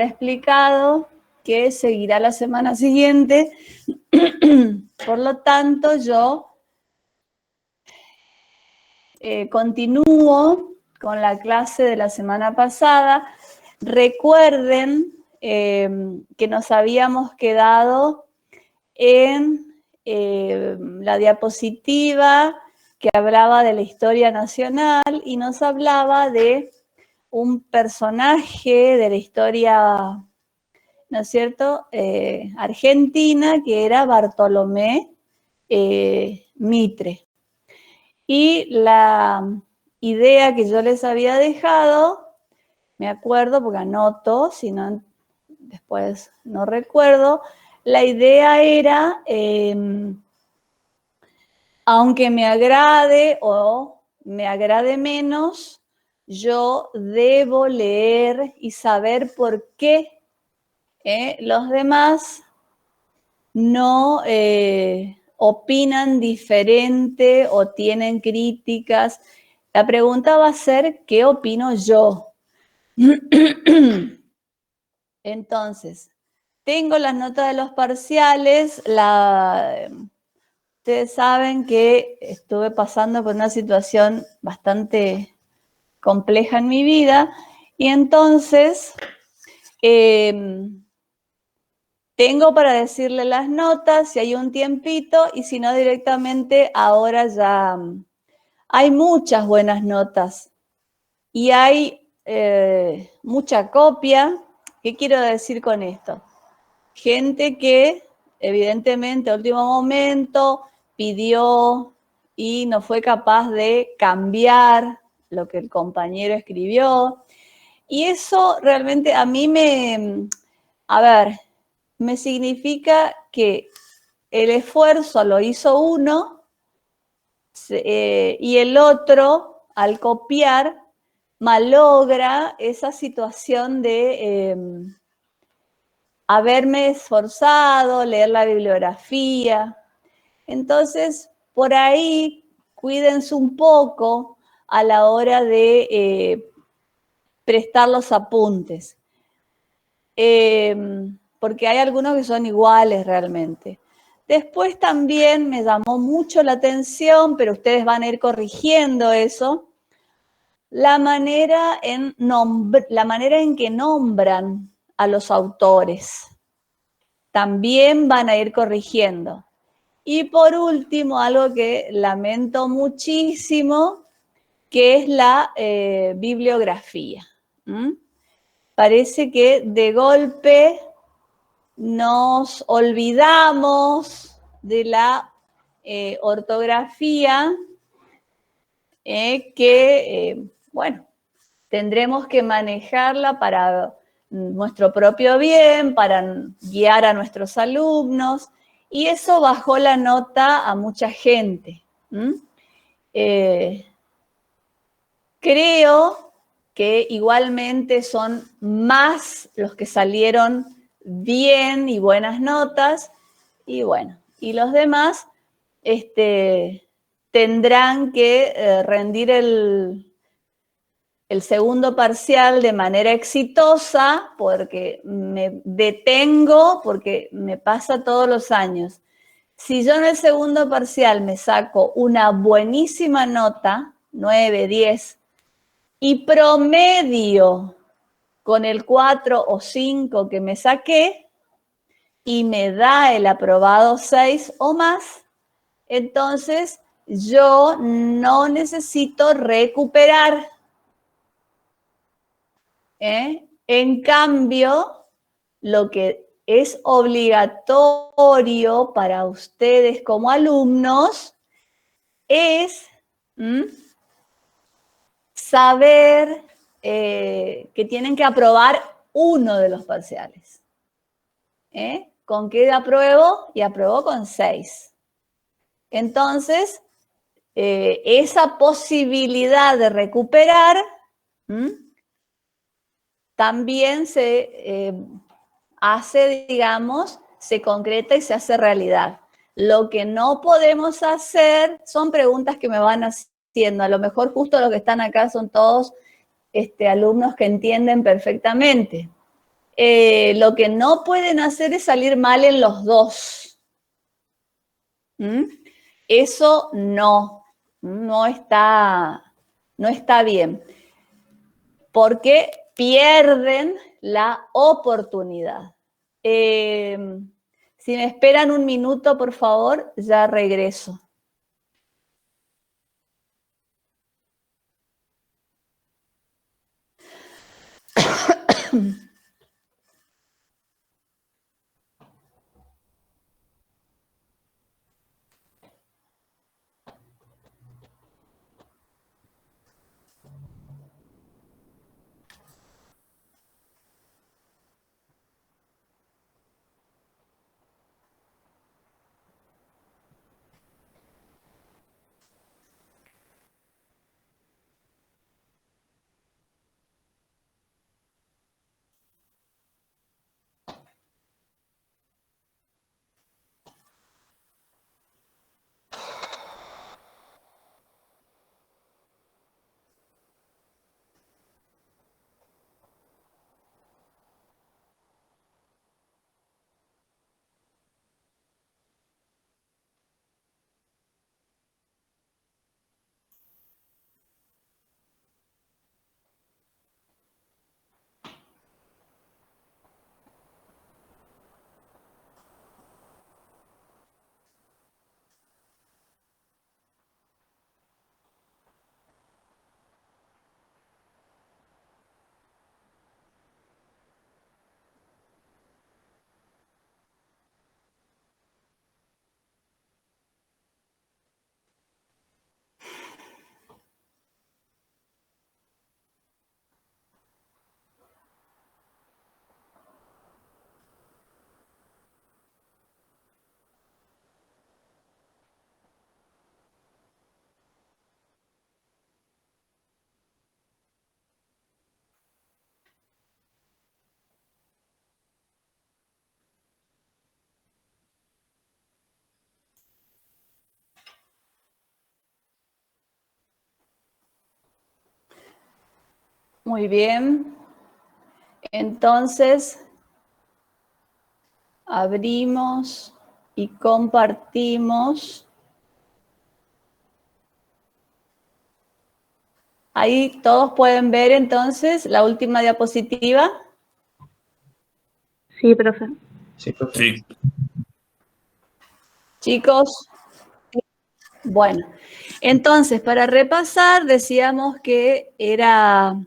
explicado que seguirá la semana siguiente. Por lo tanto, yo continúo con la clase de la semana pasada. Recuerden que nos habíamos quedado en la diapositiva que hablaba de la historia nacional y nos hablaba de un personaje de la historia, ¿no es cierto?, argentina, que era Bartolomé Mitre. Y la idea que yo les había dejado, me acuerdo porque anoto, si no después no recuerdo, la idea era, aunque me agrade o me agrade menos, yo debo leer y saber por qué los demás no opinan diferente o tienen críticas. La pregunta va a ser, ¿qué opino yo? Entonces, tengo las notas de los parciales. Ustedes saben que estuve pasando por una situación bastante compleja en mi vida y entonces tengo para decirle las notas si hay un tiempito y si no directamente ahora ya hay muchas buenas notas y hay mucha copia. ¿Qué quiero decir con esto? Gente que evidentemente a último momento pidió y no fue capaz de cambiar lo que el compañero escribió. Y eso realmente a mí me significa que el esfuerzo lo hizo uno y el otro, al copiar, malogra esa situación de haberme esforzado, leer la bibliografía. Entonces, por ahí, cuídense un poco a la hora de prestar los apuntes. Porque hay algunos que son iguales realmente. Después también me llamó mucho la atención, pero ustedes van a ir corrigiendo eso, la manera en que nombran a los autores. También van a ir corrigiendo. Y por último, algo que lamento muchísimo, que es la bibliografía. Parece que de golpe nos olvidamos de la ortografía bueno, tendremos que manejarla para nuestro propio bien, para guiar a nuestros alumnos, y eso bajó la nota a mucha gente. Creo que igualmente son más los que salieron bien y buenas notas, y bueno, y los demás tendrán que rendir el segundo parcial de manera exitosa, porque me detengo, porque me pasa todos los años. Si yo en el segundo parcial me saco una buenísima nota, 9, 10, y promedio con el 4 o 5 que me saqué, y me da el aprobado 6 o más, entonces yo no necesito recuperar. En cambio, lo que es obligatorio para ustedes como alumnos es saber que tienen que aprobar uno de los parciales. ¿Con qué apruebo? Y apruebo con 6. Entonces, esa posibilidad de recuperar también se hace, digamos, se concreta y se hace realidad. Lo que no podemos hacer son preguntas que me van haciendo. A lo mejor justo los que están acá son todos alumnos que entienden perfectamente. Lo que no pueden hacer es salir mal en los dos. Eso no está bien, porque pierden la oportunidad. Si me esperan un minuto, por favor, ya regreso. Muy bien. Entonces, abrimos y compartimos. Ahí todos pueden ver entonces la última diapositiva. Sí, profe. Sí, profe. Sí. Chicos, bueno, entonces para repasar decíamos que era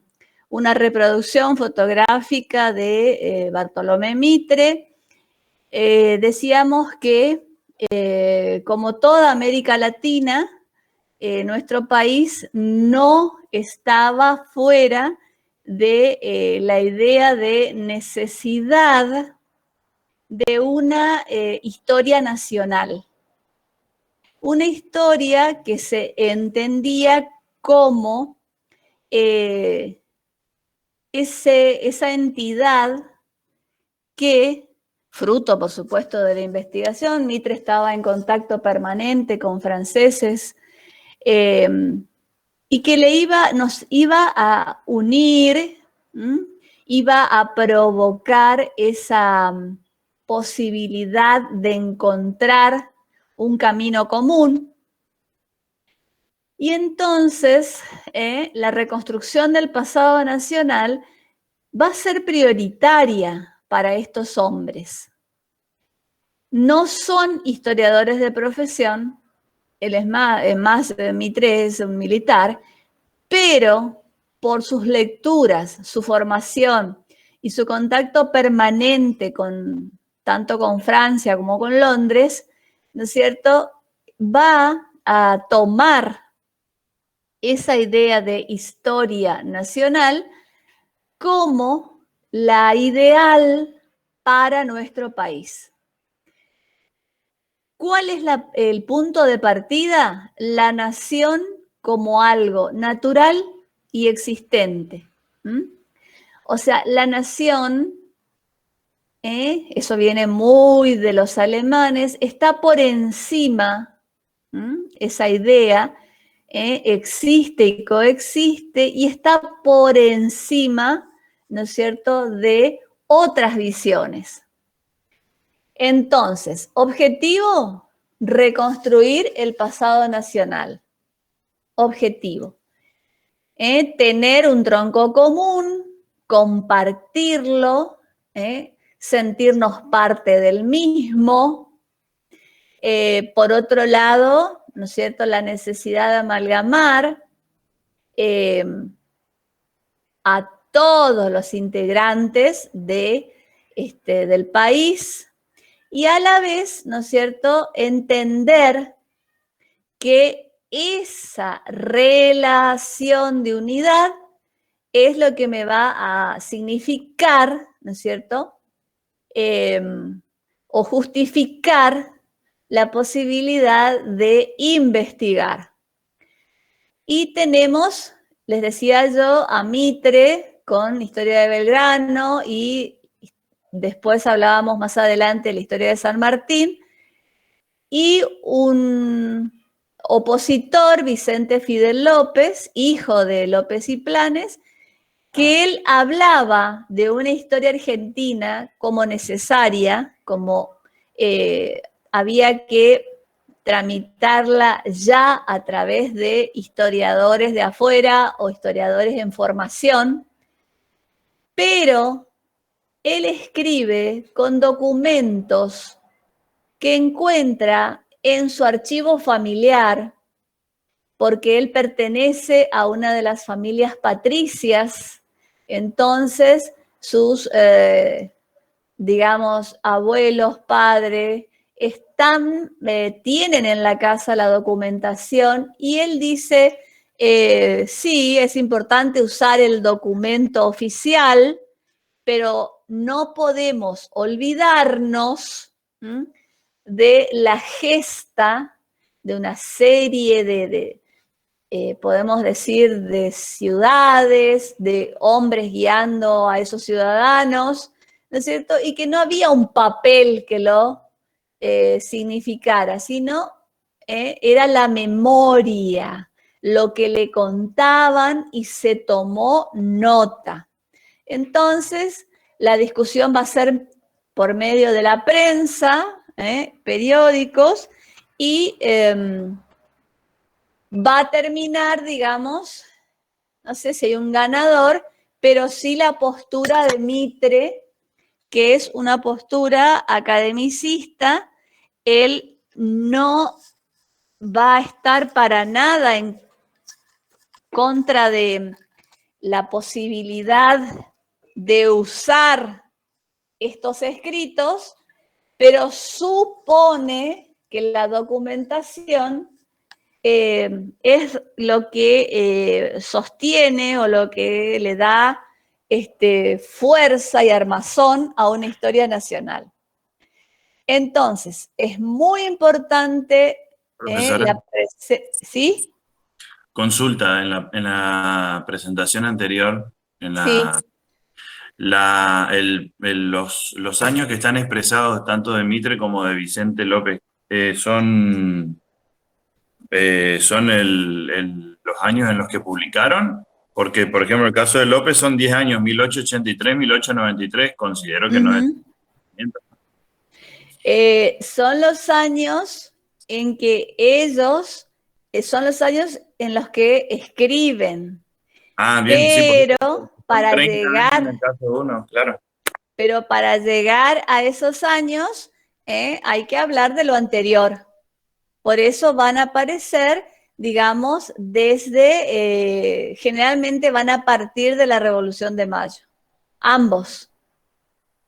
una reproducción fotográfica de Bartolomé Mitre. Decíamos que como toda América Latina, nuestro país no estaba fuera de la idea de necesidad de una historia nacional. Una historia que se entendía como esa entidad que, fruto por supuesto de la investigación, Mitre estaba en contacto permanente con franceses, y que nos iba a unir, iba a provocar esa posibilidad de encontrar un camino común. Y entonces la reconstrucción del pasado nacional va a ser prioritaria para estos hombres. No son historiadores de profesión, él es más Mitre es un militar, pero por sus lecturas, su formación y su contacto permanente tanto con Francia como con Londres, ¿no es cierto?, va a tomar esa idea de historia nacional como la ideal para nuestro país. ¿Cuál es el punto de partida? La nación como algo natural y existente. O sea, la nación, eso viene muy de los alemanes, está por encima, esa idea, existe y coexiste y está por encima, ¿no es cierto?, de otras visiones. Entonces, objetivo, reconstruir el pasado nacional. Objetivo. Tener un tronco común, compartirlo, sentirnos parte del mismo. Por otro lado, ¿no es cierto?, la necesidad de amalgamar a todos los integrantes del país y a la vez, ¿no es cierto?, entender que esa relación de unidad es lo que me va a significar, ¿no es cierto?, o justificar la posibilidad de investigar. Y tenemos, les decía yo, a Mitre con Historia de Belgrano y después hablábamos más adelante de la historia de San Martín y un opositor, Vicente Fidel López, hijo de López y Planes, que él hablaba de una historia argentina como necesaria, como había que tramitarla ya a través de historiadores de afuera o historiadores en formación, pero él escribe con documentos que encuentra en su archivo familiar, porque él pertenece a una de las familias patricias, entonces sus, digamos, abuelos, padres, tienen en la casa la documentación y él dice, sí, es importante usar el documento oficial, pero no podemos olvidarnos de la gesta de una serie de podemos decir, de ciudades, de hombres guiando a esos ciudadanos, ¿no es cierto? Y que no había un papel que lo significara, sino era la memoria, lo que le contaban y se tomó nota. Entonces, la discusión va a ser por medio de la prensa, periódicos, y va a terminar, digamos, no sé si hay un ganador, pero sí la postura de Mitre, que es una postura academicista. Él no va a estar para nada en contra de la posibilidad de usar estos escritos, pero supone que la documentación es lo que sostiene o lo que le da fuerza y armazón a una historia nacional. Entonces, es muy importante Profesora, ¿sí? consulta en la presentación anterior, en Sí. los años que están expresados tanto de Mitre como de Vicente López, son los años en los que publicaron, porque, por ejemplo, el caso de López son 10 años, 1883, 1893, considero que no es. Son los años en que ellos, son los años en los que escriben, Ah, bien, sí, porque pero son para 30 años en el llegar, caso de uno, claro. pero para llegar a esos años hay que hablar de lo anterior. Por eso van a aparecer, digamos, generalmente van a partir de la Revolución de Mayo. Ambos,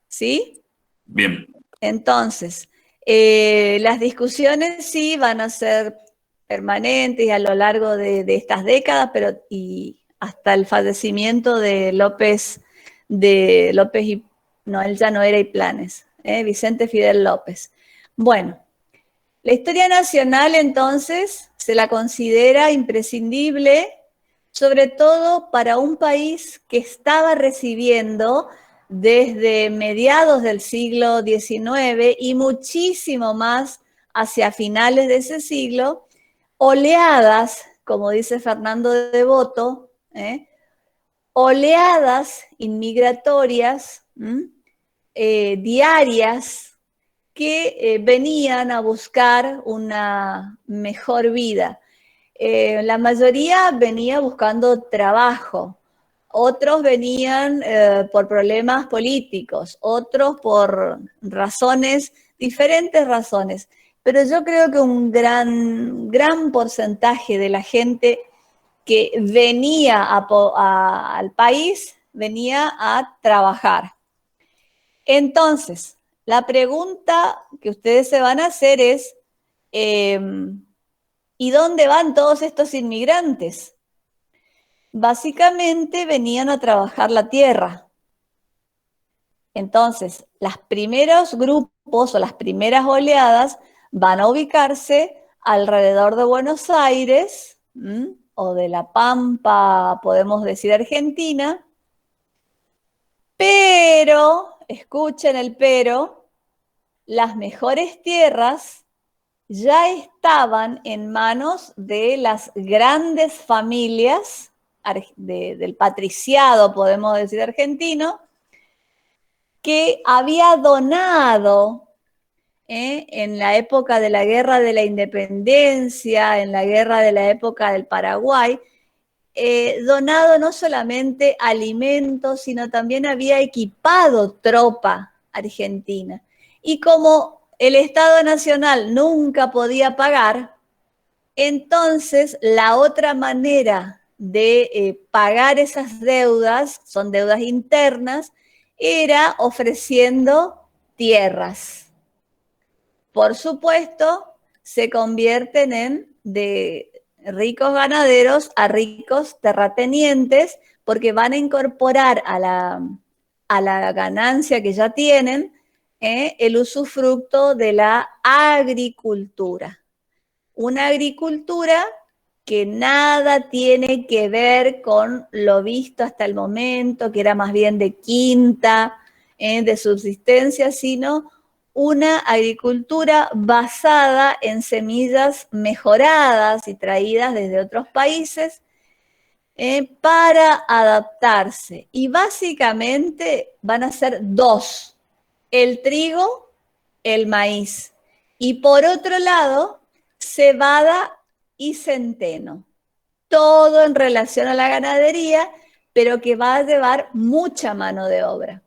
¿sí? Bien. Entonces, las discusiones sí van a ser permanentes a lo largo de estas décadas, pero y hasta el fallecimiento de López y, no, él ya no era Iplanes, Vicente Fidel López. Bueno, la historia nacional entonces se la considera imprescindible, sobre todo para un país que estaba recibiendo desde mediados del siglo XIX y muchísimo más hacia finales de ese siglo, oleadas, como dice Fernando de Devoto, oleadas inmigratorias diarias que venían a buscar una mejor vida. La mayoría venía buscando trabajo, otros venían por problemas políticos, otros por razones, diferentes razones. Pero yo creo que un gran porcentaje de la gente que venía al país venía a trabajar. Entonces, la pregunta que ustedes se van a hacer es, ¿y dónde van todos estos inmigrantes? Básicamente venían a trabajar la tierra. Entonces, los primeros grupos o las primeras oleadas van a ubicarse alrededor de Buenos Aires, o de La Pampa, podemos decir Argentina, pero, escuchen el pero, las mejores tierras ya estaban en manos de las grandes familias del patriciado, podemos decir argentino, que había donado en la época de la Guerra de la Independencia, en la guerra de la época del Paraguay, donado no solamente alimentos, sino también había equipado tropa argentina. Y como el Estado Nacional nunca podía pagar, entonces la otra manera de pagar esas deudas, son deudas internas, era ofreciendo tierras. Por supuesto, se convierten en de ricos ganaderos a ricos terratenientes, porque van a incorporar a la ganancia que ya tienen el usufructo de la agricultura. Una agricultura que nada tiene que ver con lo visto hasta el momento, que era más bien de quinta, de subsistencia, sino una agricultura basada en semillas mejoradas y traídas desde otros países para adaptarse. Y básicamente van a ser dos: el trigo, el maíz. Y por otro lado, cebada y centeno. Todo en relación a la ganadería, pero que va a llevar mucha mano de obra.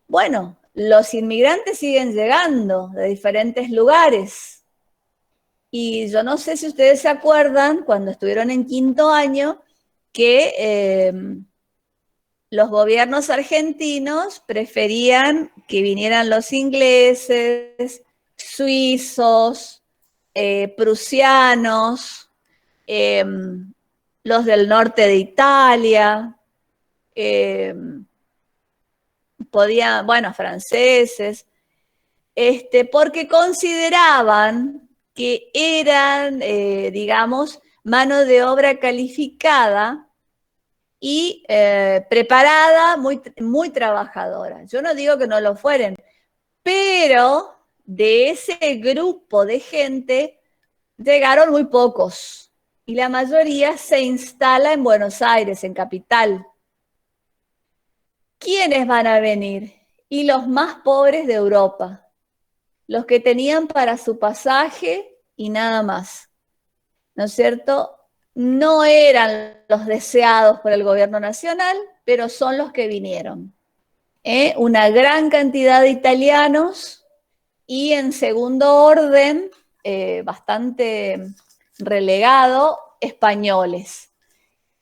Bueno, los inmigrantes siguen llegando de diferentes lugares. Y yo no sé si ustedes se acuerdan, cuando estuvieron en quinto año, que los gobiernos argentinos preferían que vinieran los ingleses, suizos, prusianos, los del norte de Italia, franceses, porque consideraban que eran, digamos, mano de obra calificada y preparada, muy, muy trabajadora. Yo no digo que no lo fueren, pero de ese grupo de gente llegaron muy pocos y la mayoría se instala en Buenos Aires, en capital. ¿Quiénes van a venir? Y los más pobres de Europa, los que tenían para su pasaje y nada más, ¿no es cierto? No eran los deseados por el gobierno nacional, pero son los que vinieron. Una gran cantidad de italianos y en segundo orden, bastante relegado, españoles.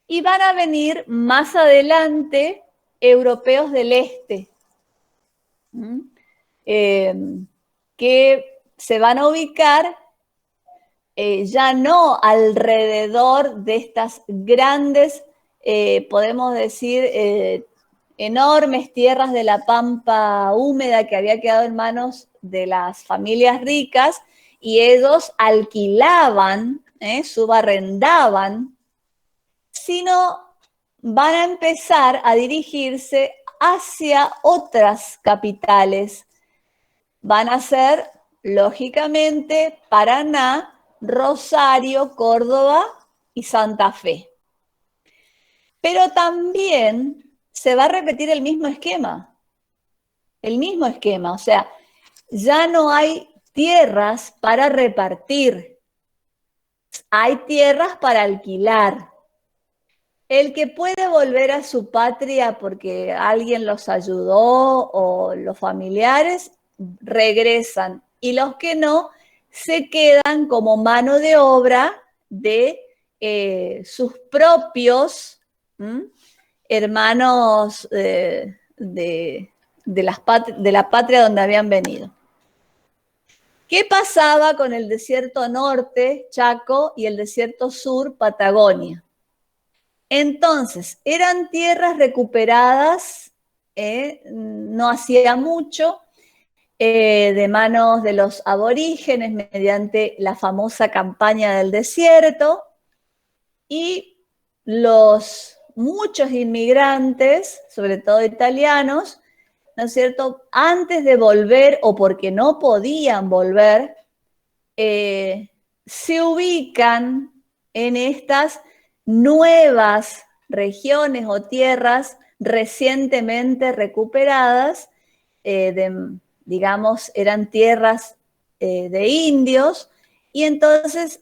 Y van a venir más adelante europeos del este, que se van a ubicar ya no alrededor de estas grandes, podemos decir, enormes tierras de la pampa húmeda que había quedado en manos de las familias ricas, y ellos alquilaban, subarrendaban, sino van a empezar a dirigirse hacia otras capitales. Van a ser, lógicamente, Paraná, Rosario, Córdoba y Santa Fe. Pero también se va a repetir el mismo esquema. el mismo esquema, o sea, ya no hay tierras para repartir, hay tierras para alquilar. El que puede volver a su patria porque alguien los ayudó o los familiares, regresan. Y los que no, se quedan como mano de obra de sus propios hermanos de la patria donde habían venido. ¿Qué pasaba con el desierto norte, Chaco, y el desierto sur, Patagonia? Entonces, eran tierras recuperadas, no hacía mucho, de manos de los aborígenes mediante la famosa campaña del desierto, y los muchos inmigrantes, sobre todo italianos, ¿no es cierto?, antes de volver o porque no podían volver, se ubican en estas nuevas regiones o tierras recientemente recuperadas, digamos, eran tierras de indios, y entonces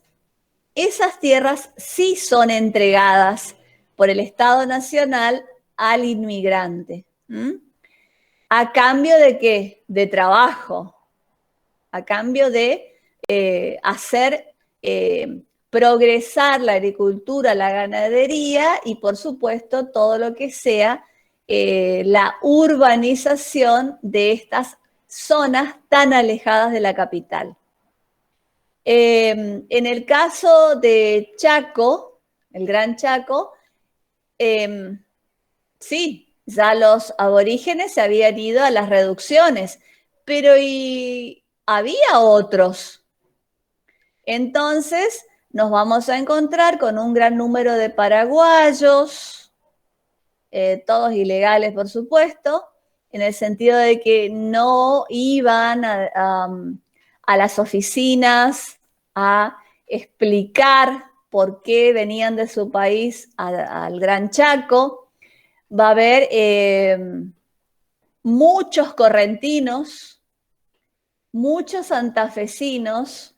esas tierras sí son entregadas por el Estado Nacional al inmigrante. ¿A cambio de qué? De trabajo, a cambio de hacer progresar la agricultura, la ganadería y, por supuesto, todo lo que sea la urbanización de estas zonas tan alejadas de la capital. En el caso de Chaco, el Gran Chaco, sí, ya los aborígenes se habían ido a las reducciones, pero ¿y había otros? Entonces nos vamos a encontrar con un gran número de paraguayos, todos ilegales por supuesto, en el sentido de que no iban a las oficinas a explicar por qué venían de su país al Gran Chaco. Va a haber muchos correntinos, muchos santafesinos,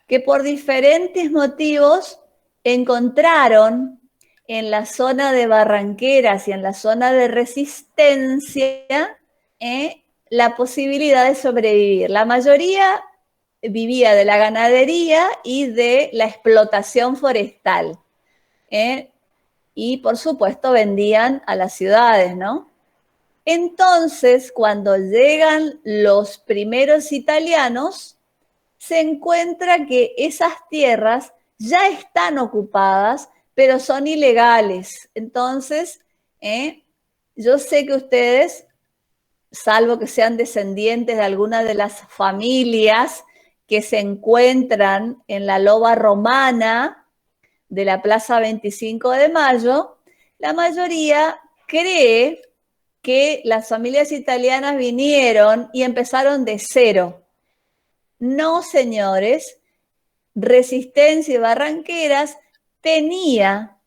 que por diferentes motivos encontraron en la zona de Barranqueras y en la zona de Resistencia la posibilidad de sobrevivir. La mayoría vivía de la ganadería y de la explotación forestal. Y por supuesto vendían a las ciudades, ¿no? Entonces, cuando llegan los primeros italianos, se encuentra que esas tierras ya están ocupadas, pero son ilegales. Entonces, yo sé que ustedes, salvo que sean descendientes de alguna de las familias que se encuentran en la loba romana de la Plaza 25 de Mayo, la mayoría cree que las familias italianas vinieron y empezaron de cero. No, señores, Resistencia y Barranqueras tenía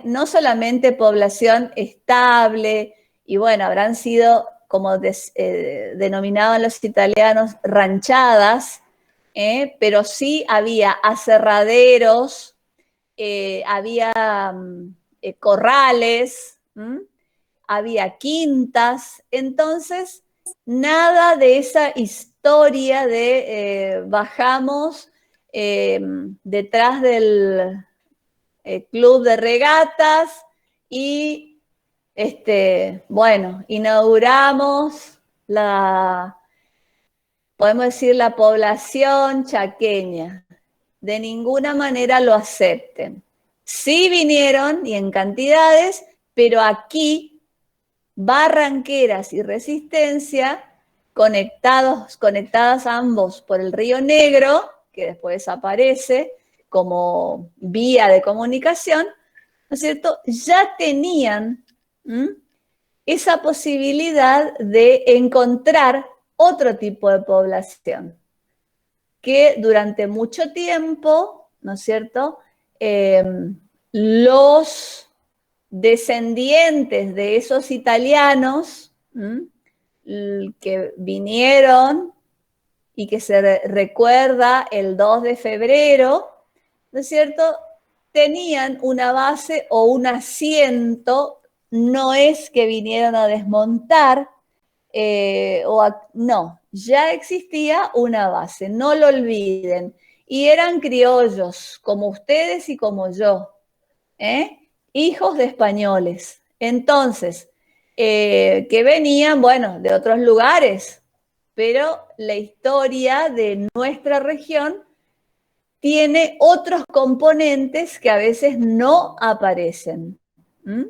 no solamente población estable, y bueno, habrán sido, como denominaban los italianos, ranchadas, pero sí había aserraderos, había corrales, había quintas. Entonces nada de esa historia de bajamos detrás del club de regatas y bueno, inauguramos podemos decir, la población chaqueña. De ninguna manera lo acepten. Sí vinieron y en cantidades, pero aquí Barranqueras y Resistencia, conectadas ambos por el Río Negro, que después aparece como vía de comunicación, ¿no es cierto?, ya tenían esa posibilidad de encontrar otro tipo de población que durante mucho tiempo, ¿no es cierto?, los descendientes de esos italianos que vinieron y que se recuerda el 2 de febrero, ¿no es cierto?, tenían una base o un asiento, no es que vinieron a desmontar, no, ya existía una base, no lo olviden. Y eran criollos, como ustedes y como yo, hijos de españoles. Entonces, que venían, bueno, de otros lugares, pero la historia de nuestra región tiene otros componentes que a veces no aparecen. ¿Mm?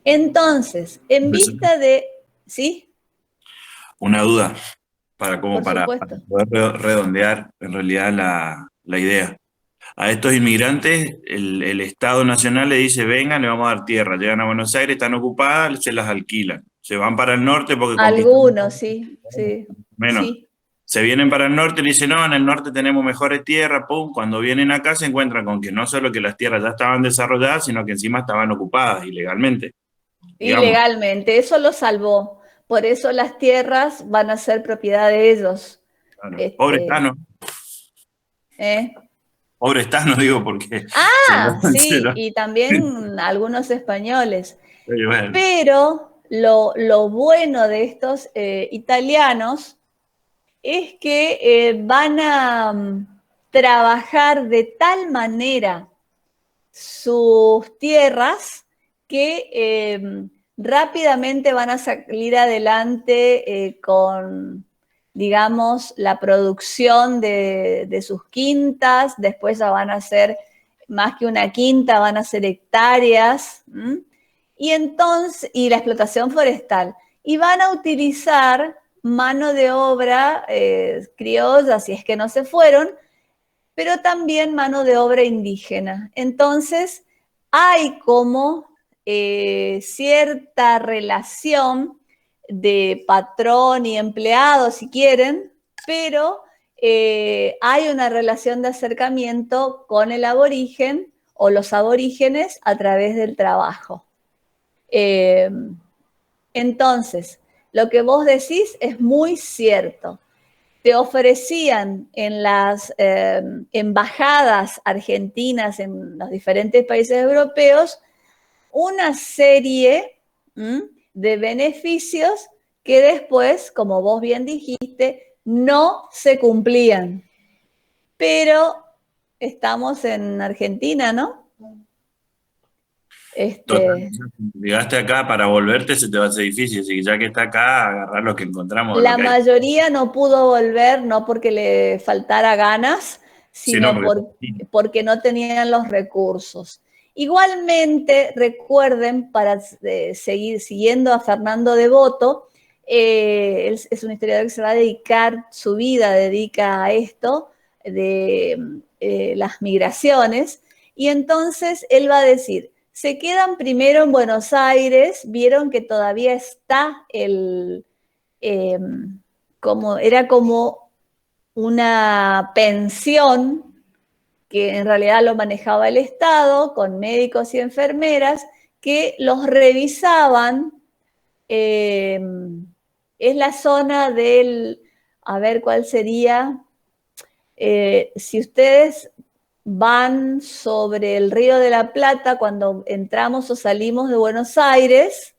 Entonces, en vista de... ¿Sí? Una duda, Por para supuesto. poder redondear en realidad la idea. A estos inmigrantes, el Estado Nacional le dice, vengan, le vamos a dar tierra. Llegan a Buenos Aires, están ocupadas, se las alquilan. Se van para el norte porque conquistaron Algunos, sí, sí, menos. sí. Se vienen para el norte y le dicen, no, en el norte tenemos mejores tierras, pum. Cuando vienen acá se encuentran con que no solo que las tierras ya estaban desarrolladas, sino que encima estaban ocupadas ilegalmente, digamos. Ilegalmente, eso lo salvó. Por eso las tierras van a ser propiedad de ellos. Claro. Este, ¿eh? Pobre Tano, digo, porque Ah, se sí, lo- y también algunos españoles. Oye, bueno, Pero lo bueno de estos italianos es que van a trabajar de tal manera sus tierras que rápidamente van a salir adelante con, digamos, la producción de sus quintas, después ya van a ser más que una quinta, van a ser hectáreas, y entonces, y la explotación forestal, y van a utilizar mano de obra criolla, si es que no se fueron, pero también mano de obra indígena. Entonces, hay como cierta relación de patrón y empleado, si quieren, pero hay una relación de acercamiento con el aborigen o los aborígenes a través del trabajo. Entonces, lo que vos decís es muy cierto. Te ofrecían en las embajadas argentinas en los diferentes países europeos una serie de beneficios que después, como vos bien dijiste, no se cumplían. Pero estamos en Argentina, ¿no? total, Este, llegaste acá para volverte se te va a hacer difícil, así que ya que está acá, agarrar lo que encontramos, lo la que hay. mayoría no pudo volver, no porque le faltara ganas, Sí, no, sino porque porque no tenían los recursos. Igualmente, recuerden, para seguir siguiendo a Fernando Devoto, es un historiador que se va a dedicar, su vida dedica a esto, de las migraciones, y entonces él va a decir, se quedan primero en Buenos Aires, vieron que todavía está eh, era como una pensión que en realidad lo manejaba el Estado con médicos y enfermeras que los revisaban. eh, es la zona del, a ver cuál sería, si ustedes van sobre el Río de la Plata cuando entramos o salimos de Buenos Aires,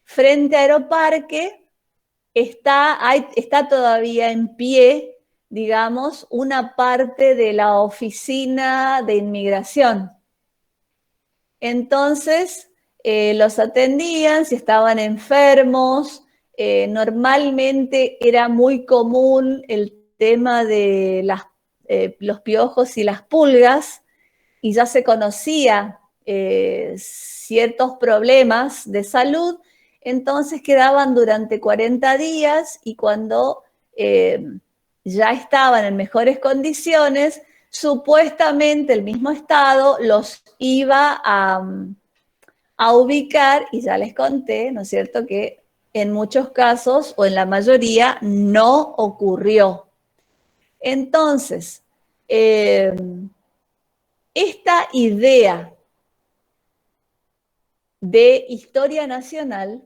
frente a Aeroparque, está todavía en pie, digamos, una parte de la oficina de inmigración. Entonces, los atendían si estaban enfermos. Normalmente era muy común el tema de los piojos y las pulgas, y ya se conocía ciertos problemas de salud, entonces quedaban durante 40 días y cuando ya estaban en mejores condiciones, supuestamente el mismo Estado los iba a ubicar, y ya les conté, ¿no es cierto?, que en muchos casos o en la mayoría no ocurrió. Entonces, esta idea de historia nacional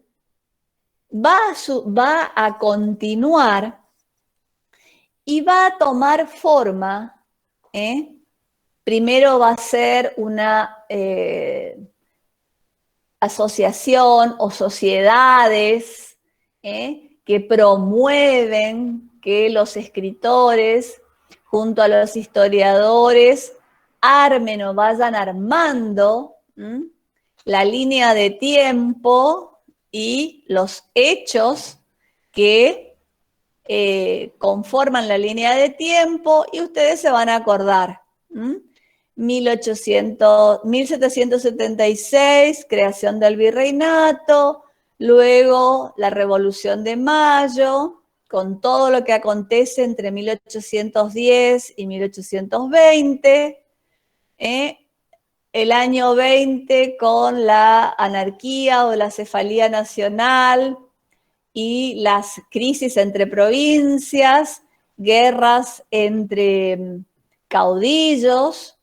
va a continuar y va a tomar forma, primero va a ser una asociación o sociedades que promueven que los escritores, junto a los historiadores, armen o vayan armando la línea de tiempo y los hechos que conforman la línea de tiempo, y ustedes se van a acordar. 1776, creación del virreinato, luego la Revolución de Mayo, con todo lo que acontece entre 1810 y 1820, el año 20 con la anarquía o la cefalía nacional y las crisis entre provincias, guerras entre caudillos.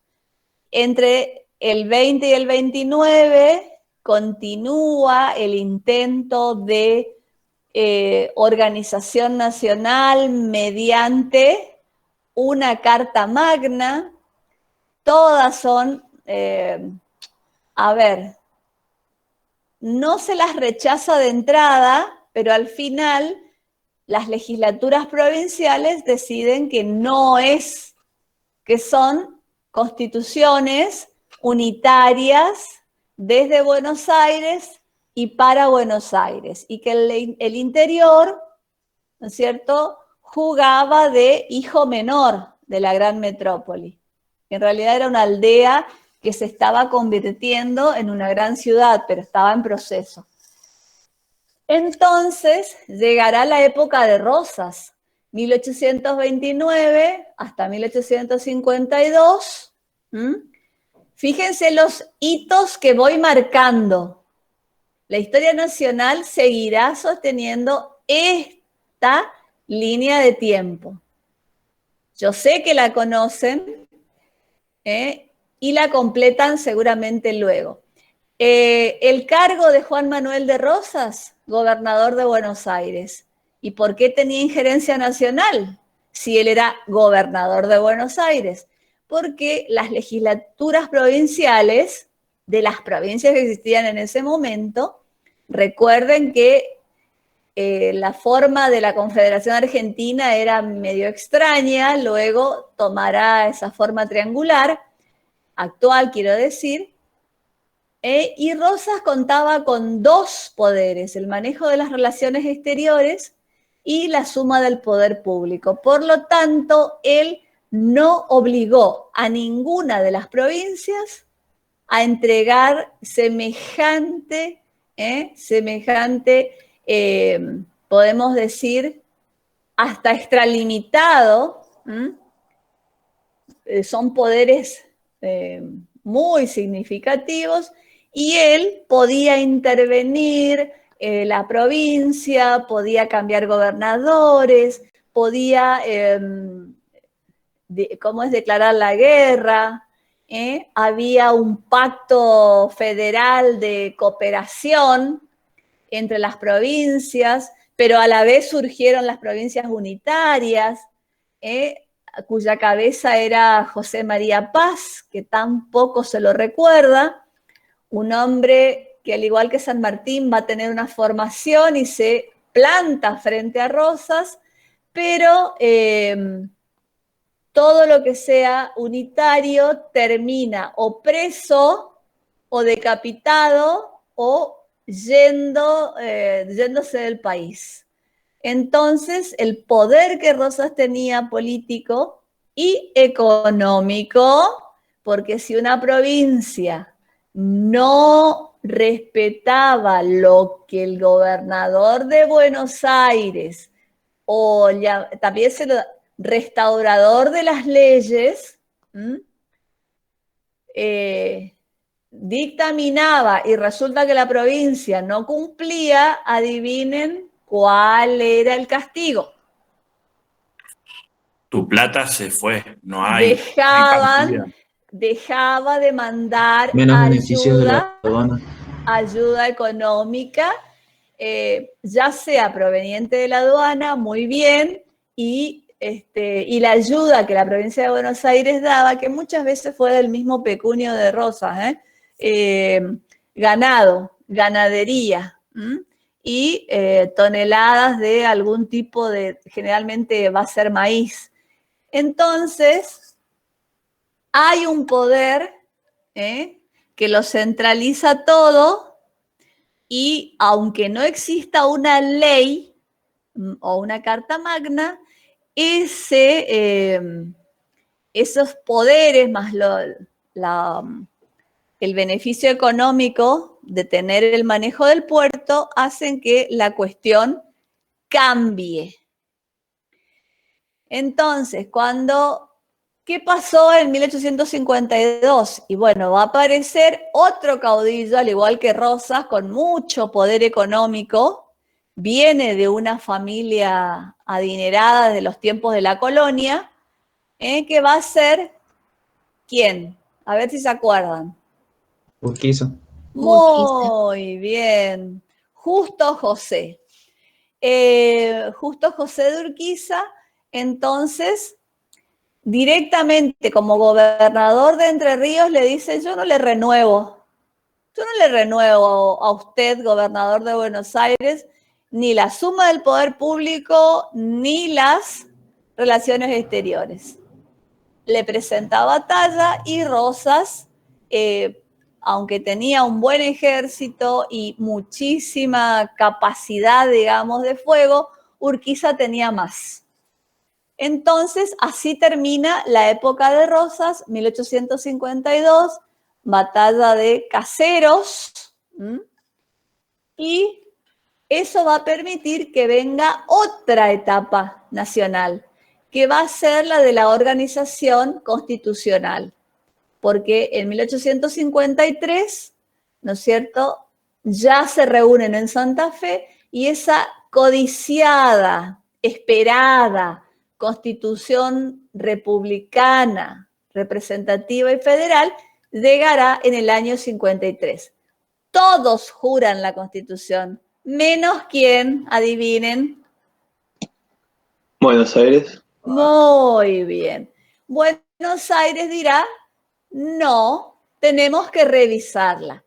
Entre el 20 y el 29 continúa el intento de organización nacional mediante una Carta Magna. Todas son, no se las rechaza de entrada, pero al final las legislaturas provinciales deciden que no es, que son constituciones unitarias desde Buenos Aires y para Buenos Aires, y que el interior, ¿no es cierto?, jugaba de hijo menor de la gran metrópoli. En realidad era una aldea que se estaba convirtiendo en una gran ciudad, pero estaba en proceso. Entonces llegará la época de Rosas, 1829 hasta 1852. Fíjense los hitos que voy marcando. La historia nacional seguirá sosteniendo esta línea de tiempo. Yo sé que la conocen y la completan seguramente luego. El cargo de Juan Manuel de Rosas, gobernador de Buenos Aires. ¿Y por qué tenía injerencia nacional si él era gobernador de Buenos Aires? Porque las legislaturas provinciales de las provincias que existían en ese momento, recuerden que la forma de la Confederación Argentina era medio extraña, luego tomará esa forma triangular, actual quiero decir, y Rosas contaba con dos poderes, el manejo de las relaciones exteriores y la suma del poder público. Por lo tanto, él no obligó a ninguna de las provincias a entregar semejante, podemos decir, hasta extralimitado. Son poderes muy significativos, y él podía intervenir la provincia, podía cambiar gobernadores, podía, ¿cómo es?, declarar la guerra. Había un pacto federal de cooperación entre las provincias, pero a la vez surgieron las provincias unitarias, cuya cabeza era José María Paz, que tampoco se lo recuerda, un hombre que al igual que San Martín va a tener una formación y se planta frente a Rosas, pero todo lo que sea unitario termina o preso o decapitado o yéndose del país. Entonces, el poder que Rosas tenía político y económico, porque si una provincia no respetaba lo que el gobernador de Buenos Aires, o ya, también se lo restaurador de las leyes, dictaminaba y resulta que la provincia no cumplía, adivinen cuál era el castigo. Tu plata se fue, no hay. Dejaba de mandar menos beneficios de la aduana, ayuda económica, ya sea proveniente de la aduana, muy bien, y la ayuda que la provincia de Buenos Aires daba, que muchas veces fue del mismo pecunio de Rosas, ganado, ganadería, y toneladas de algún tipo de, generalmente va a ser maíz. Entonces, hay un poder que lo centraliza todo, y aunque no exista una ley o una carta magna, esos poderes más el beneficio económico de tener el manejo del puerto hacen que la cuestión cambie. Entonces, ¿qué pasó en 1852? Y bueno, va a aparecer otro caudillo, al igual que Rosas, con mucho poder económico, viene de una familia adinerada de los tiempos de la colonia, que va a ser, ¿quién? A ver si se acuerdan. Urquiza. Muy bien. Justo José. Justo José de Urquiza, entonces, directamente como gobernador de Entre Ríos le dice, yo no le renuevo a usted, gobernador de Buenos Aires, ni la suma del poder público, ni las relaciones exteriores. Le presenta batalla y Rosas, aunque tenía un buen ejército y muchísima capacidad, digamos, de fuego, Urquiza tenía más. Entonces, así termina la época de Rosas, 1852, batalla de Caseros, y eso va a permitir que venga otra etapa nacional, que va a ser la de la organización constitucional, porque en 1853, ¿no es cierto?, ya se reúnen en Santa Fe y esa codiciada, esperada Constitución republicana, representativa y federal llegará en el año 53. Todos juran la Constitución, menos quién, adivinen. Buenos Aires. Muy bien. Buenos Aires dirá, no, tenemos que revisarla.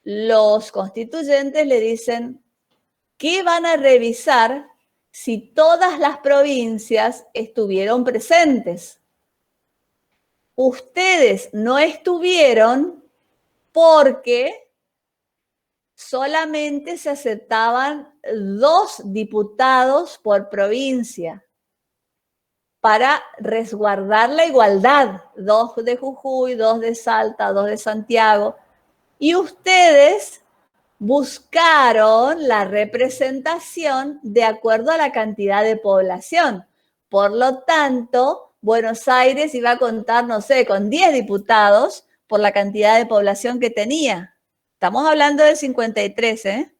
Los constituyentes le dicen, ¿qué van a revisar si todas las provincias estuvieron presentes? Ustedes no estuvieron porque solamente se aceptaban 2 diputados por provincia para resguardar la igualdad, 2 de Jujuy, 2 de Salta, 2 de Santiago, y ustedes buscaron la representación de acuerdo a la cantidad de población. Por lo tanto, Buenos Aires iba a contar, no sé, con 10 diputados por la cantidad de población que tenía. Estamos hablando del 53, ¿eh?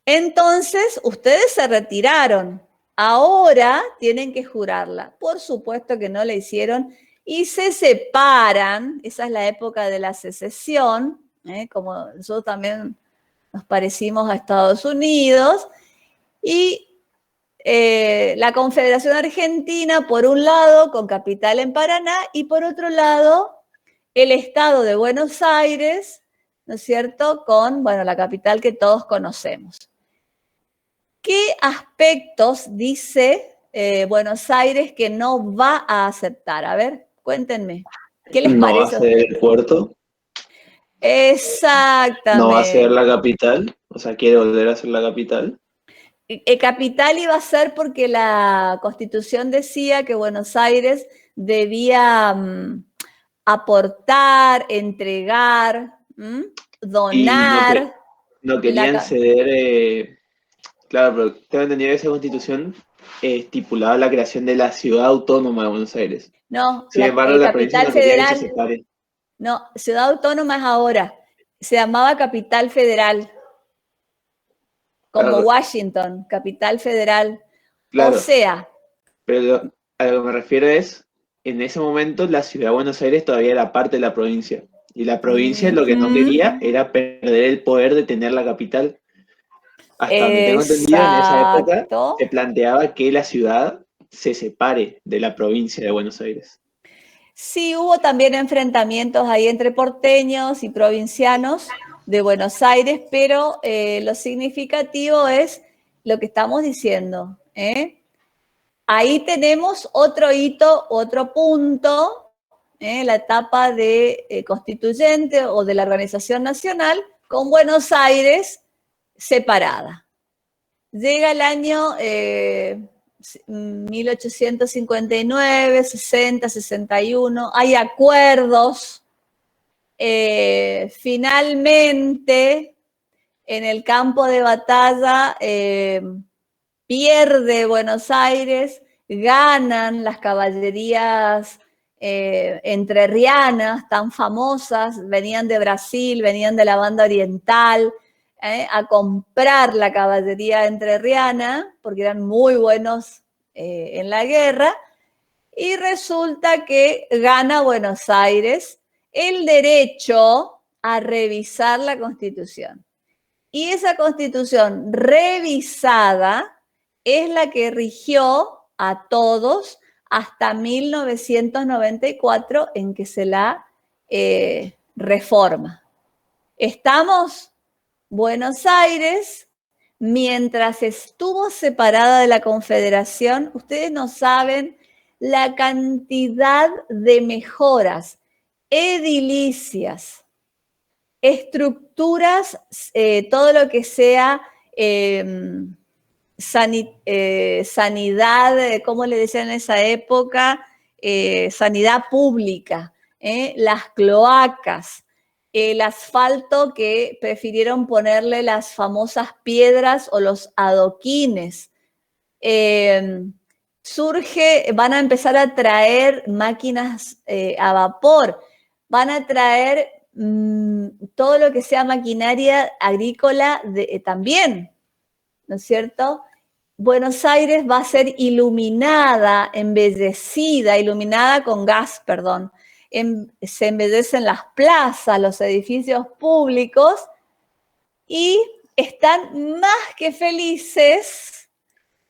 Entonces, ustedes se retiraron. Ahora tienen que jurarla. Por supuesto que no la hicieron y se separan. Esa es la época de la secesión, como nosotros también nos parecimos a Estados Unidos. Y la Confederación Argentina, por un lado, con capital en Paraná, y por otro lado, el Estado de Buenos Aires, ¿no es cierto?, con, bueno, la capital que todos conocemos. ¿Qué aspectos dice Buenos Aires que no va a aceptar? A ver, cuéntenme. ¿Qué les parece? ¿No va a ser el puerto? Exactamente. ¿No va a ser la capital? O sea, ¿quiere volver a ser la capital? Capital iba a ser porque la Constitución decía que Buenos Aires debía aportar, entregar, donar. Y no querían ceder... Claro, pero tengo entendido que esa Constitución estipulaba la creación de la Ciudad Autónoma de Buenos Aires. No, sin embargo, la provincia capital no quería que federal. se separe. No, Ciudad Autónoma es ahora. Se llamaba Capital Federal. Como Claro. Washington, Capital Federal. Claro. O sea. Pero a lo que me refiero es, en ese momento la Ciudad de Buenos Aires todavía era parte de la provincia. Y la provincia lo que no quería era perder el poder de tener la capital. Hasta donde tengo entendido, en esa época se planteaba que la ciudad se separe de la provincia de Buenos Aires. Sí, hubo también enfrentamientos ahí entre porteños y provincianos de Buenos Aires, pero lo significativo es lo que estamos diciendo. Ahí tenemos otro hito, otro punto, la etapa de constituyente o de la organización nacional, con Buenos Aires separada. Llega el año 1859, 60, 61, hay acuerdos. Finalmente, en el campo de batalla, pierde Buenos Aires, ganan las caballerías entrerrianas, tan famosas, venían de Brasil, venían de la banda oriental, a comprar la caballería entrerriana, porque eran muy buenos en la guerra, y resulta que gana Buenos Aires el derecho a revisar la Constitución. Y esa Constitución revisada es la que rigió a todos hasta 1994, en que se la reforma. ¿Estamos? Buenos Aires, mientras estuvo separada de la Confederación, ustedes no saben la cantidad de mejoras edilicias, estructuras, todo lo que sea sanidad, ¿cómo le decían en esa época? Sanidad pública, las cloacas, el asfalto que prefirieron ponerle las famosas piedras o los adoquines. Van a empezar a traer máquinas a vapor, van a traer todo lo que sea maquinaria agrícola también, ¿no es cierto? Buenos Aires va a ser iluminada, embellecida, iluminada con gas, perdón. Se embellecen las plazas, los edificios públicos y están más que felices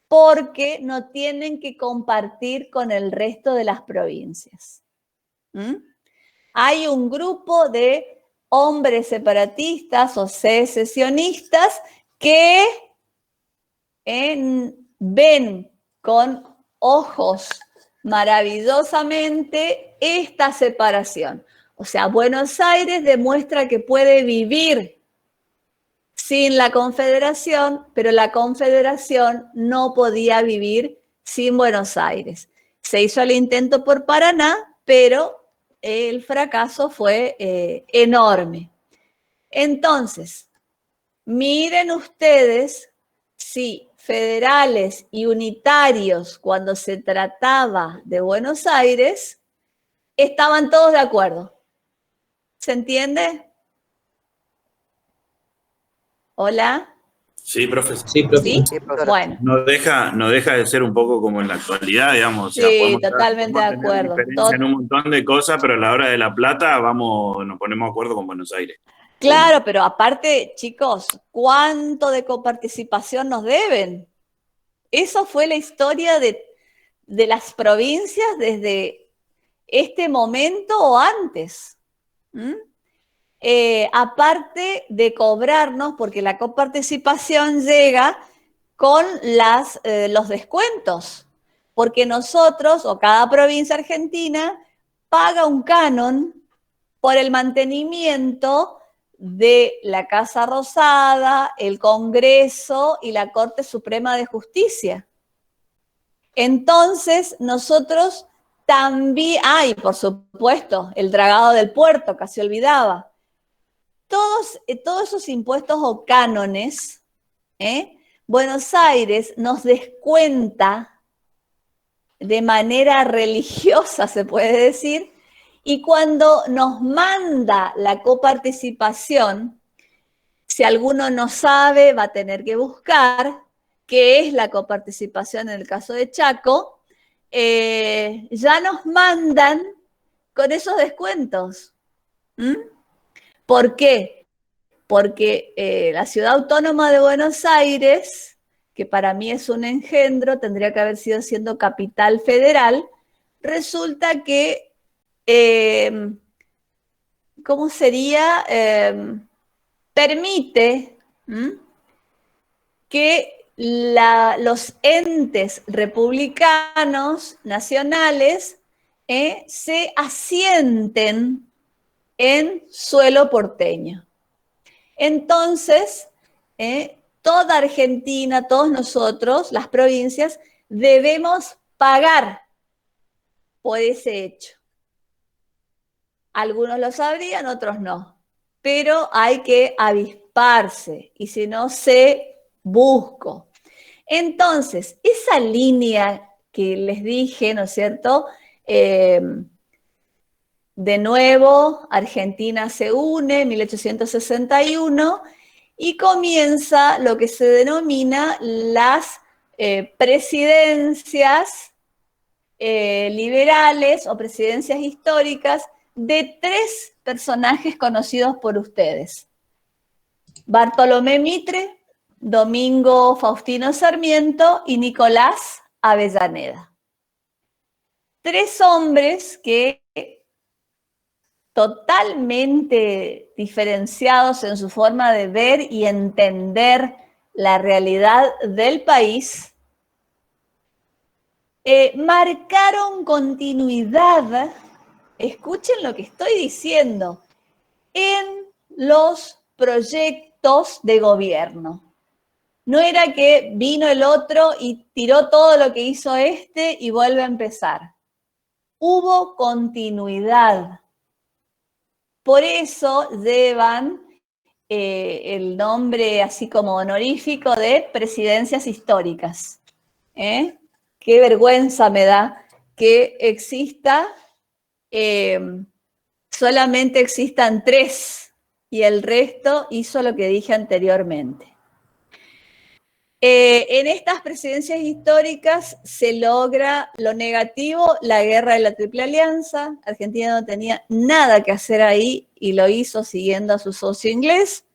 porque no tienen que compartir con el resto de las provincias. Hay un grupo de hombres separatistas o secesionistas que ven con ojos maravillosamente esta separación. O sea, Buenos Aires demuestra que puede vivir sin la Confederación, pero la Confederación no podía vivir sin Buenos Aires. Se hizo el intento por Paraná, pero el fracaso fue enorme. Entonces, miren ustedes si federales y unitarios, cuando se trataba de Buenos Aires, estaban todos de acuerdo. ¿Se entiende? ¿Hola? Sí, profesor. ¿Sí? Bueno. No deja de ser un poco como en la actualidad, digamos. Sí, o sea, totalmente de acuerdo. En un montón de cosas, pero a la hora de la plata nos ponemos de acuerdo con Buenos Aires. Claro, pero aparte, chicos, ¿cuánto de coparticipación nos deben? Eso fue la historia de las provincias desde este momento o antes. Aparte de cobrarnos, porque la coparticipación llega con los descuentos, porque nosotros o cada provincia argentina paga un canon por el mantenimiento de la Casa Rosada, el Congreso y la Corte Suprema de Justicia. Entonces, nosotros también, y por supuesto, el dragado del puerto, casi olvidaba. Todos esos impuestos o cánones, Buenos Aires nos descuenta de manera religiosa, se puede decir, y cuando nos manda la coparticipación, si alguno no sabe, va a tener que buscar qué es la coparticipación en el caso de Chaco, ya nos mandan con esos descuentos. ¿Por qué? porque la Ciudad Autónoma de Buenos Aires, que para mí es un engendro, tendría que haber siendo capital federal, resulta que, ¿cómo sería? Permite que los entes republicanos nacionales se asienten en suelo porteño. Entonces, toda Argentina, todos nosotros, las provincias, debemos pagar por ese hecho. Algunos lo sabrían, otros no. Pero hay que avisparse y si no sé, busco. Entonces, esa línea que les dije, ¿no es cierto? De nuevo, Argentina se une en 1861 y comienza lo que se denomina las presidencias liberales o presidencias históricas de 3 personajes conocidos por ustedes. Bartolomé Mitre, Domingo Faustino Sarmiento y Nicolás Avellaneda. 3 hombres que, totalmente diferenciados en su forma de ver y entender la realidad del país, marcaron continuidad, escuchen lo que estoy diciendo, en los proyectos de gobierno. No era que vino el otro y tiró todo lo que hizo este y vuelve a empezar. Hubo continuidad. Por eso llevan el nombre así como honorífico de presidencias históricas. Qué vergüenza me da que solamente existan 3 y el resto hizo lo que dije anteriormente. En estas presidencias históricas se logra lo negativo, la guerra de la Triple Alianza. Argentina no tenía nada que hacer ahí y lo hizo siguiendo a su socio inglés.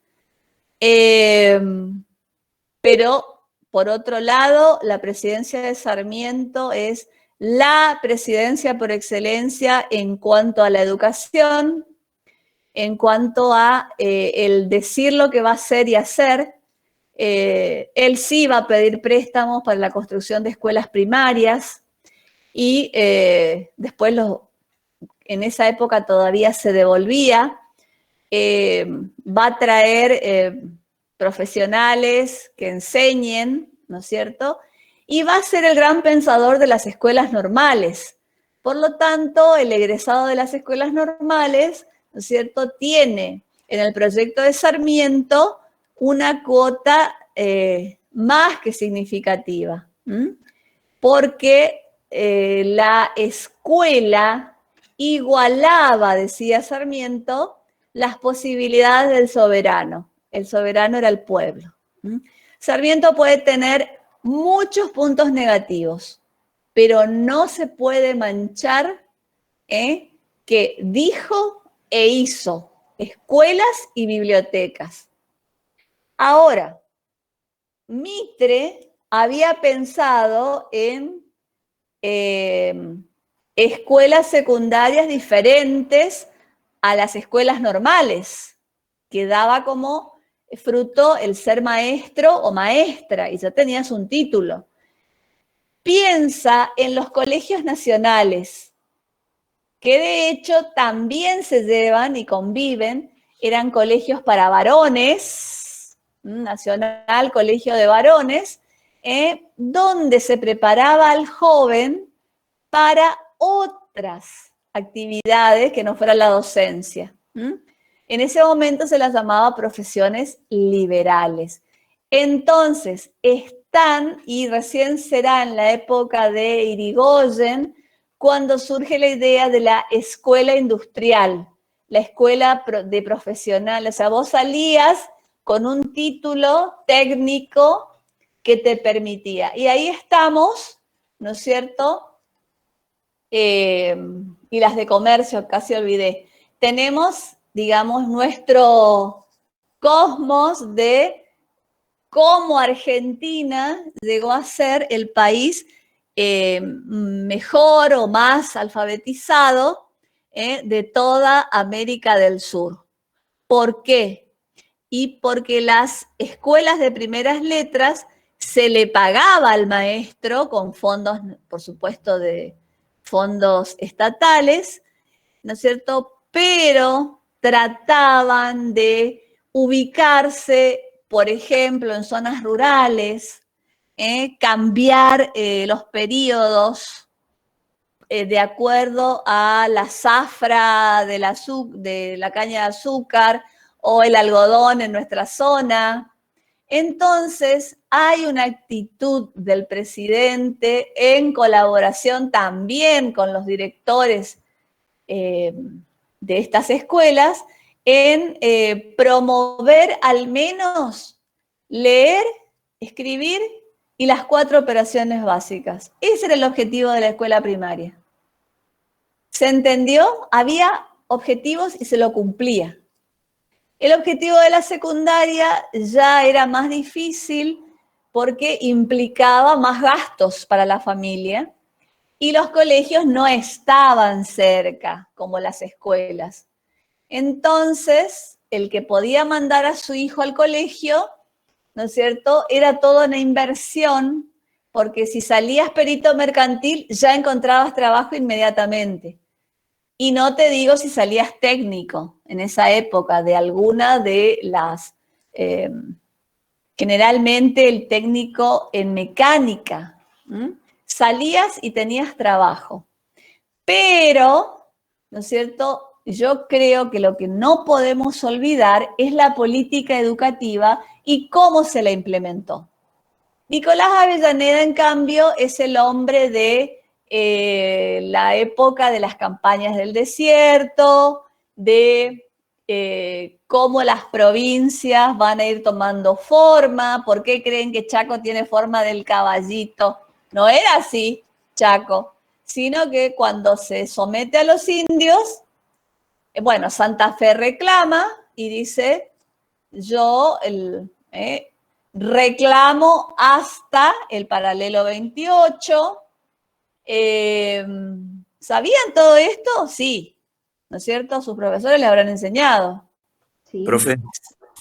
Pero, por otro lado, la presidencia de Sarmiento es la presidencia por excelencia en cuanto a la educación, en cuanto a el decir lo que va a hacer y hacer. Él sí va a pedir préstamos para la construcción de escuelas primarias y después en esa época todavía se devolvía. Va a traer profesionales que enseñen, ¿no es cierto? Y va a ser el gran pensador de las escuelas normales. Por lo tanto, el egresado de las escuelas normales, ¿no es cierto?, tiene en el proyecto de Sarmiento una cuota más que significativa, porque la escuela igualaba, decía Sarmiento, las posibilidades del soberano. El soberano era el pueblo. Sarmiento puede tener muchos puntos negativos, pero no se puede manchar que dijo e hizo escuelas y bibliotecas. Ahora, Mitre había pensado en escuelas secundarias diferentes a las escuelas normales, que daba como fruto el ser maestro o maestra, y ya tenías un título. Piensa en los colegios nacionales, que de hecho también se llevan y conviven, eran colegios para varones, Nacional, Colegio de Varones, donde se preparaba al joven para otras actividades que no fuera la docencia. En ese momento se las llamaba profesiones liberales. Entonces, están, y recién será en la época de Irigoyen, cuando surge la idea de la escuela industrial, la escuela de profesional. O sea, vos salías con un título técnico que te permitía. Y ahí estamos, ¿no es cierto? Y las de comercio, casi olvidé. Tenemos, digamos, nuestro cosmos de cómo Argentina llegó a ser el país mejor o más alfabetizado de toda América del Sur. ¿Por qué? Y porque las escuelas de primeras letras se le pagaba al maestro con fondos, por supuesto, de fondos estatales, ¿no es cierto? Pero trataban de ubicarse, por ejemplo, en zonas rurales, cambiar los periodos de acuerdo a la zafra de la caña de azúcar o el algodón en nuestra zona. Entonces, hay una actitud del presidente en colaboración también con los directores de estas escuelas en promover al menos leer, escribir y las 4 operaciones básicas. Ese era el objetivo de la escuela primaria. ¿Se entendió? Había objetivos y se lo cumplía. El objetivo de la secundaria ya era más difícil porque implicaba más gastos para la familia y los colegios no estaban cerca como las escuelas. Entonces, el que podía mandar a su hijo al colegio, ¿no es cierto?, era toda una inversión, porque si salías perito mercantil ya encontrabas trabajo inmediatamente. Y no te digo si salías técnico en esa época de alguna de las, generalmente el técnico en mecánica, salías y tenías trabajo. Pero, ¿no es cierto?, yo creo que lo que no podemos olvidar es la política educativa y cómo se la implementó. Nicolás Avellaneda, en cambio, es el hombre de la época de las campañas del desierto, de cómo las provincias van a ir tomando forma. ¿Por qué creen que Chaco tiene forma del caballito? No era así, Chaco, sino que cuando se somete a los indios, bueno, Santa Fe reclama y dice, yo reclamo hasta el paralelo 28. ¿Sabían todo esto? Sí, ¿no es cierto? Sus profesores le habrán enseñado. Sí. Profe.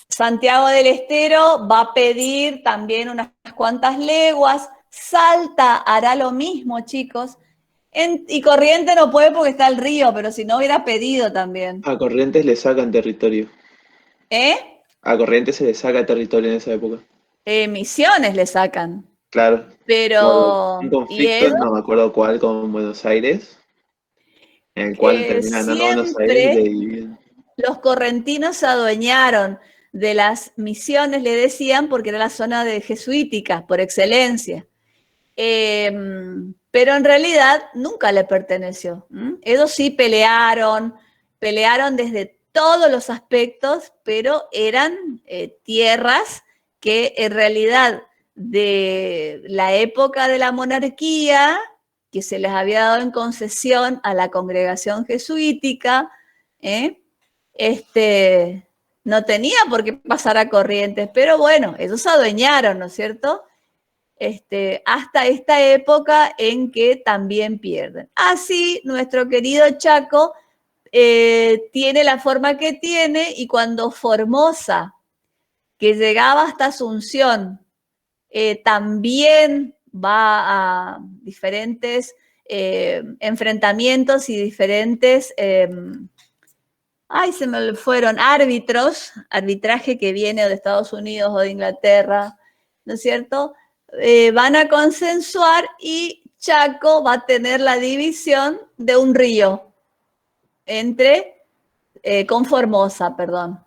Santiago del Estero va a pedir también unas cuantas leguas. Salta hará lo mismo, chicos. Y Corrientes no puede porque está el río, pero si no hubiera pedido también. A Corrientes le sacan territorio. A Corrientes se le saca territorio en esa época. Misiones le sacan. Claro. Pero. Un conflicto, no me acuerdo cuál, con Buenos Aires, en el cual terminan ganando Buenos Aires y dividen. Los correntinos se adueñaron de las misiones, le decían, porque era la zona de jesuítica, por excelencia. Pero en realidad nunca le perteneció. Ellos sí pelearon desde todos los aspectos, pero eran tierras que en realidad de la época de la monarquía, que se les había dado en concesión a la congregación jesuítica, no tenía por qué pasar a Corrientes, pero bueno, ellos se adueñaron, ¿no es cierto?, hasta esta época en que también pierden. Así, nuestro querido Chaco tiene la forma que tiene, y cuando Formosa, que llegaba hasta Asunción, también va a diferentes enfrentamientos y diferentes, se me fueron, arbitraje que viene de Estados Unidos o de Inglaterra, ¿no es cierto?, van a consensuar y Chaco va a tener la división de un río con Formosa, perdón.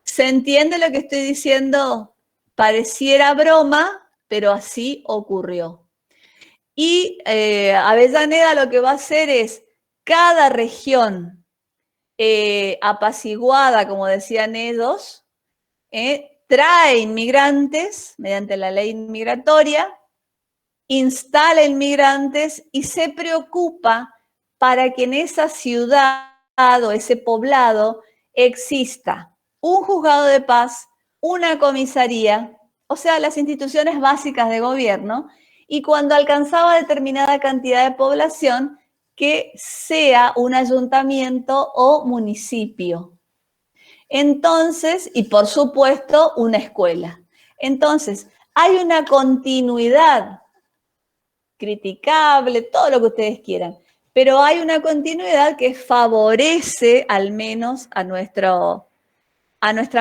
¿Se entiende lo que estoy diciendo? Pareciera broma, pero así ocurrió. Y Avellaneda lo que va a hacer es, cada región apaciguada, como decían ellos, trae inmigrantes mediante la ley migratoria, instala inmigrantes y se preocupa para que en esa ciudad o ese poblado exista un juzgado de paz, una comisaría, o sea, las instituciones básicas de gobierno, y cuando alcanzaba determinada cantidad de población, que sea un ayuntamiento o municipio. Entonces, y por supuesto, una escuela. Entonces, hay una continuidad criticable, todo lo que ustedes quieran, pero hay una continuidad que favorece al menos a nuestra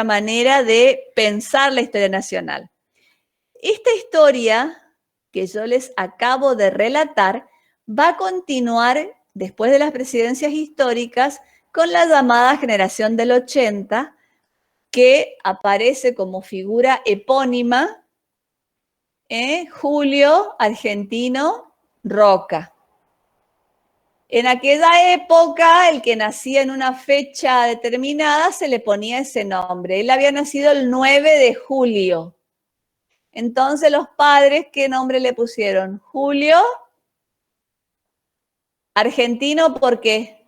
manera de pensar la historia nacional. Esta historia que yo les acabo de relatar va a continuar después de las presidencias históricas con la llamada generación del 80, que aparece como figura epónima, Julio Argentino Roca. En aquella época, el que nacía en una fecha determinada se le ponía ese nombre. Él había nacido el 9 de julio. Entonces los padres, ¿qué nombre le pusieron? Julio Argentino, ¿por qué?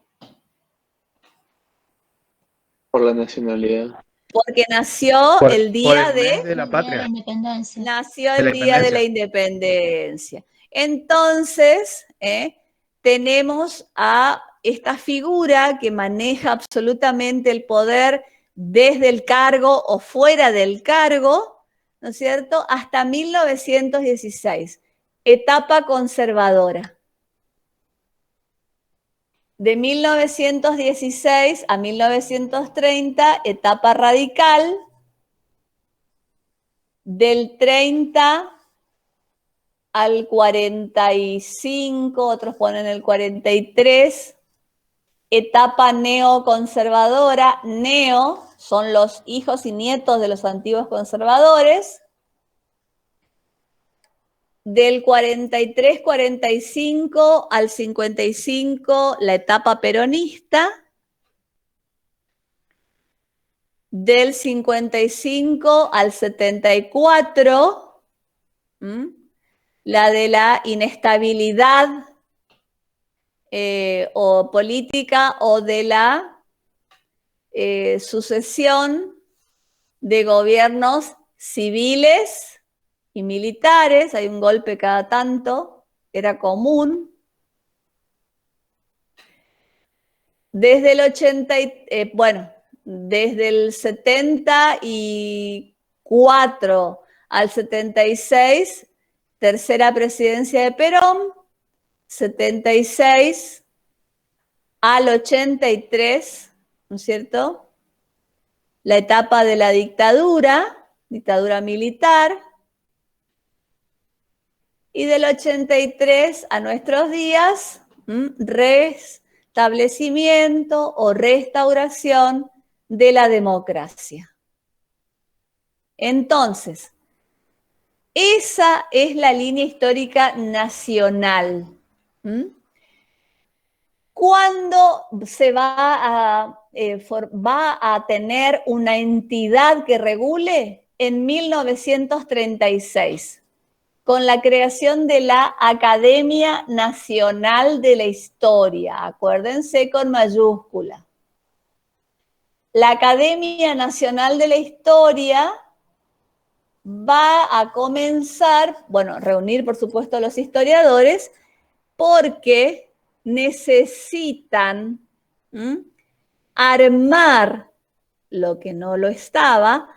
Por la nacionalidad. Porque nació el día de la patria. La independencia. Nació el día de la independencia. Entonces, tenemos a esta figura que maneja absolutamente el poder desde el cargo o fuera del cargo, ¿no es cierto?, hasta 1916, etapa conservadora. De 1916 a 1930, etapa radical. Del 30 al 45, otros ponen el 43, etapa neoconservadora. Neo son los hijos y nietos de los antiguos conservadores. Del 43-45 al 55, la etapa peronista. Del 55 al 74, la de la inestabilidad o política o de la sucesión de gobiernos civiles y militares. Hay un golpe cada tanto, era común. Desde el 80, desde el 74 al 76, tercera presidencia de Perón, 76 al 83, ¿no es cierto?, la etapa de la dictadura militar, y del 83 a nuestros días, restablecimiento o restauración de la democracia. Entonces, esa es la línea histórica nacional. ¿Cuándo se va a tener una entidad que regule? En 1936, con la creación de la Academia Nacional de la Historia. Acuérdense, con mayúscula. La Academia Nacional de la Historia va a comenzar, reunir por supuesto a los historiadores, porque necesitan armar, lo que no lo estaba,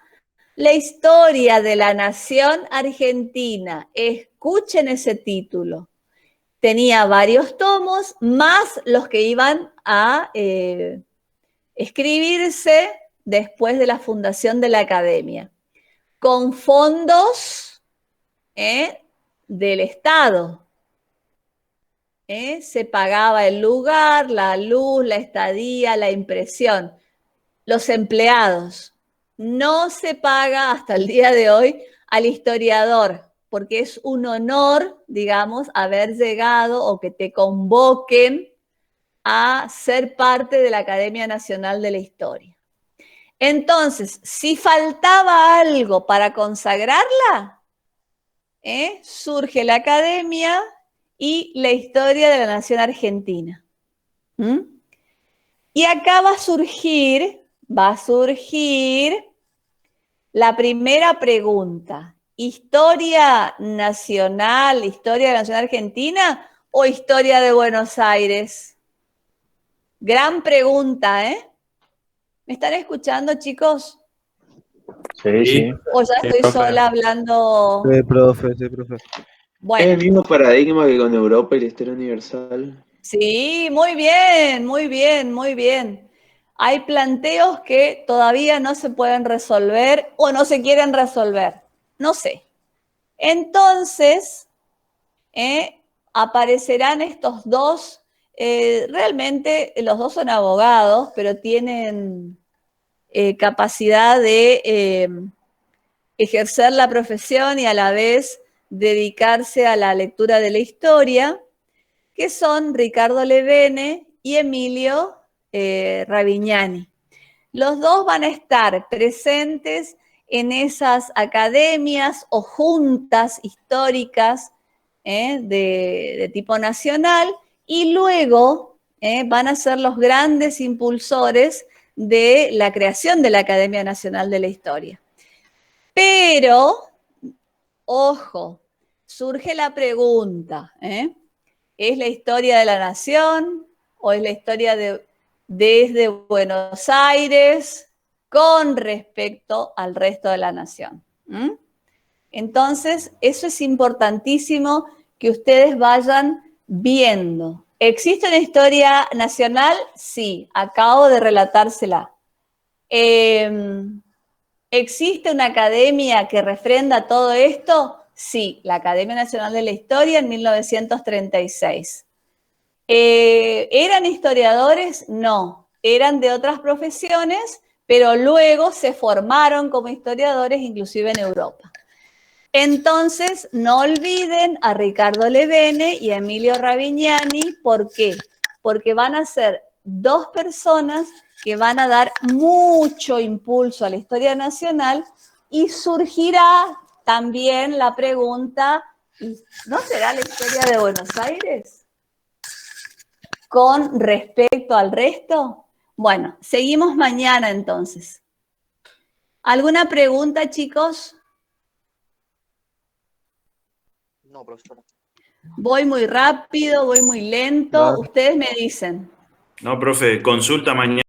la historia de la nación argentina. Escuchen ese título. Tenía varios tomos, más los que iban a escribirse después de la fundación de la academia, con fondos del Estado. Se pagaba el lugar, la luz, la estadía, la impresión, los empleados. No se paga hasta el día de hoy al historiador, porque es un honor, digamos, haber llegado o que te convoquen a ser parte de la Academia Nacional de la Historia. Entonces, si faltaba algo para consagrarla, surge la Academia y la historia de la nación argentina. Y acá va a surgir La primera pregunta, ¿historia nacional de la Nación Argentina o historia de Buenos Aires? Gran pregunta, ¿eh? ¿Me están escuchando, chicos? Sí. ¿O ya estoy sola hablando? Sí, profe. Bueno. Es el mismo paradigma que con Europa y la historia universal. Sí, muy bien, muy bien, muy bien. Hay planteos que todavía no se pueden resolver o no se quieren resolver. No sé. Entonces, aparecerán estos dos. Realmente los dos son abogados, pero tienen capacidad de ejercer la profesión y a la vez dedicarse a la lectura de la historia, que son Ricardo Levene y Emilio Ravignani. Los dos van a estar presentes en esas academias o juntas históricas de tipo nacional y luego van a ser los grandes impulsores de la creación de la Academia Nacional de la Historia. Pero, ojo, surge la pregunta, ¿es la historia de la nación o es la historia desde Buenos Aires con respecto al resto de la nación? Entonces, eso es importantísimo que ustedes vayan viendo. ¿Existe una historia nacional? Sí, acabo de relatársela. ¿Existe una academia que refrenda todo esto? Sí, la Academia Nacional de la Historia en 1936. ¿Eran historiadores? No, eran de otras profesiones, pero luego se formaron como historiadores, inclusive en Europa. Entonces, no olviden a Ricardo Levene y a Emilio Ravignani. ¿Por qué? Porque van a ser dos personas que van a dar mucho impulso a la historia nacional y surgirá también la pregunta, ¿no será la historia de Buenos Aires con respecto al resto? Bueno, seguimos mañana entonces. ¿Alguna pregunta, chicos? No, profesora. Voy muy rápido, voy muy lento. Ustedes me dicen. No, profe, consulta mañana.